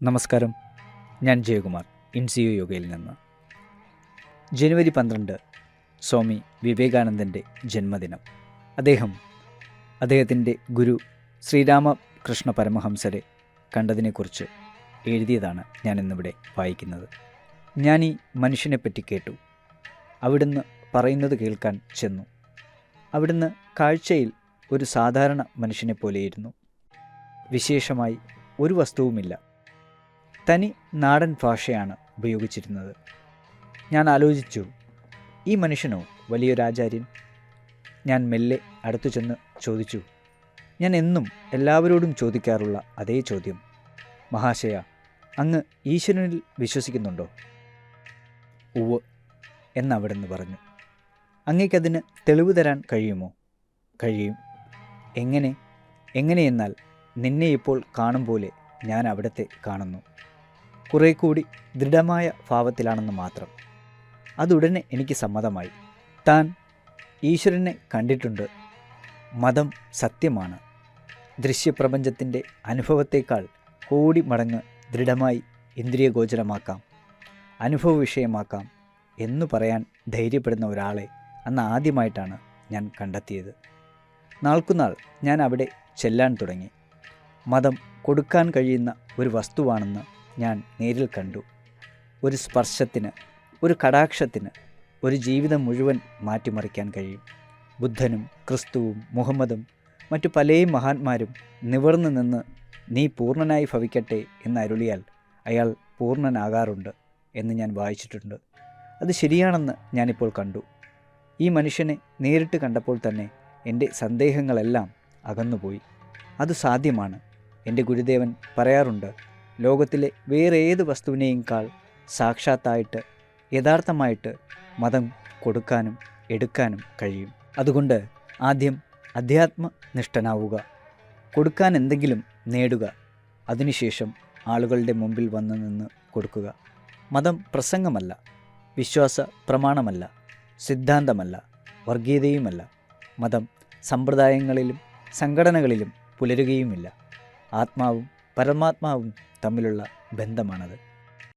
നമസ്കാരം, ഞാൻ ജയകുമാർ, ഇൻസിയു യോഗയിൽ നിന്ന്. ജനുവരി 12 സ്വാമി വിവേകാനന്ദൻ്റെ ജന്മദിനം. അദ്ദേഹത്തിൻ്റെ ഗുരു ശ്രീരാമകൃഷ്ണ പരമഹംസരെ കണ്ടതിനെക്കുറിച്ച് എഴുതിയതാണ് ഞാനിന്നിവിടെ വായിക്കുന്നത്. ഞാൻ ഈ മനുഷ്യനെപ്പറ്റി കേട്ടു. അവിടുന്ന് പറയുന്നത് കേൾക്കാൻ ചെന്നു. അവിടുന്ന് കാഴ്ചയിൽ ഒരു സാധാരണ മനുഷ്യനെ പോലെയിരുന്നു. വിശേഷമായി ഒരു വസ്തുവുമില്ല. തനി നാടൻ ഭാഷയാണ് ഉപയോഗിച്ചിരുന്നത്. ഞാൻ ആലോചിച്ചു, ഈ മനുഷ്യനോ വലിയൊരാചാര്യൻ? ഞാൻ മെല്ലെ അടുത്തു ചെന്ന് ചോദിച്ചു, ഞാൻ എന്നും എല്ലാവരോടും ചോദിക്കാറുള്ള അതേ ചോദ്യം. മഹാശയ, അങ്ങ് ഈശ്വരനിൽ വിശ്വസിക്കുന്നുണ്ടോ? ഉവ്വ് എന്നവിടുന്ന് പറഞ്ഞു. അങ്ങേക്കതിന് തെളിവ് തരാൻ കഴിയുമോ? കഴിയും. എങ്ങനെയെന്നാൽ നിന്നെ ഇപ്പോൾ കാണും പോലെ ഞാൻ അവിടത്തെ കാണുന്നു. കുറേ കൂടി ദൃഢമായ ഭാവത്തിലാണെന്ന് മാത്രം. അതുടനെ എനിക്ക് സമ്മതമായി. താൻ ഈശ്വരനെ കണ്ടിട്ടുണ്ട്. മതം സത്യമാണ്. ദൃശ്യപ്രപഞ്ചത്തിൻ്റെ അനുഭവത്തേക്കാൾ കോടി മടങ്ങ് ദൃഢമായി ഇന്ദ്രിയഗോചരമാക്കാം, അനുഭവ വിഷയമാക്കാം എന്നു പറയാൻ ധൈര്യപ്പെടുന്ന ഒരാളെ അന്ന് ആദ്യമായിട്ടാണ് ഞാൻ കണ്ടെത്തിയത്. നാൾക്കുനാൾ ഞാൻ അവിടെ ചെല്ലാൻ തുടങ്ങി. മതം കൊടുക്കാൻ കഴിയുന്ന ഒരു വസ്തുവാണെന്ന് ഞാൻ നേരിൽ കണ്ടു. ഒരു സ്പർശത്തിന്, ഒരു കടാക്ഷത്തിന് ഒരു ജീവിതം മുഴുവൻ മാറ്റിമറിക്കാൻ കഴിയും. ബുദ്ധനും ക്രിസ്തുവും മുഹമ്മദും മറ്റു പല മഹാന്മാരും നിവർന്നു നിന്ന് നീ പൂർണ്ണനായി ഭവിക്കട്ടെ എന്നരുളിയാൽ അയാൾ പൂർണ്ണനാകാറുണ്ട് എന്ന് ഞാൻ വായിച്ചിട്ടുണ്ട്. അത് ശരിയാണെന്ന് ഞാനിപ്പോൾ കണ്ടു. ഈ മനുഷ്യനെ നേരിട്ട് കണ്ടപ്പോൾ തന്നെ എൻ്റെ സന്ദേഹങ്ങളെല്ലാം അകന്നുപോയി. അത് സാധ്യമാണ്. എൻ്റെ ഗുരുദേവൻ പറയാറുണ്ട്, ലോകത്തിലെ വേറെ ഏത് വസ്തുവിനേക്കാൾ സാക്ഷാത്തായിട്ട് യഥാർത്ഥമായിട്ട് മതം കൊടുക്കാനും എടുക്കാനും കഴിയും. അതുകൊണ്ട് ആദ്യം അധ്യാത്മനിഷ്ഠനാവുക, കൊടുക്കാൻ എന്തെങ്കിലും നേടുക, അതിനുശേഷം ആളുകളുടെ മുമ്പിൽ വന്നു നിന്ന് കൊടുക്കുക. മതം പ്രസംഗമല്ല, വിശ്വാസ പ്രമാണമല്ല, സിദ്ധാന്തമല്ല, വർഗീയതയുമല്ല. മതം സമ്പ്രദായങ്ങളിലും സംഘടനകളിലും പുലരുകയുമില്ല. ആത്മാവും പരമാത്മാവും തമ്മിലുള്ള ബന്ധമാണത്.